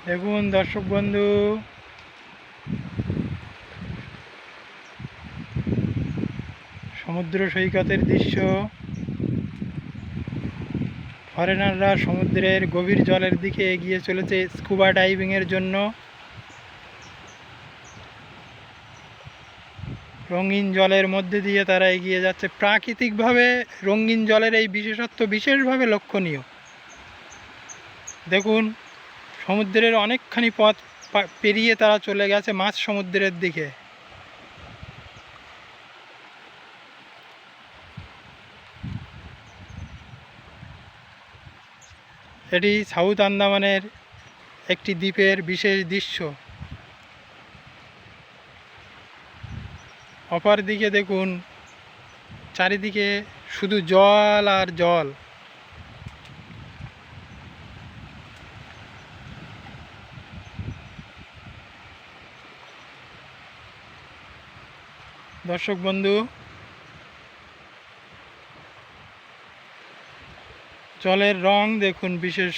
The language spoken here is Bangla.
দেখুন দর্শক বন্ধু, সমুদ্র সৈকতের দৃশ্য। ফরেনাররা সমুদ্রের গভীর জলের দিকে এগিয়ে চলেছে স্কুবা ডাইভিংয়ের জন্য। রঙিন জলের মধ্যে দিয়ে তারা এগিয়ে যাচ্ছে। প্রাকৃতিকভাবে রঙিন জলের এই বিশেষত্ব বিশেষভাবে লক্ষণীয়। দেখুন, সমুদ্রের অনেকখানি পথ পেরিয়ে তারা চলে গেছে মাঝ সমুদ্রের দিকে। এটি সাউথ আন্দামানের একটি দ্বীপের বিশেষ দৃশ্য। অপর দিকে দেখুন, চারিদিকে শুধু জল আর জল। দর্শক বন্ধু, জলের রং দেখুন বিশেষ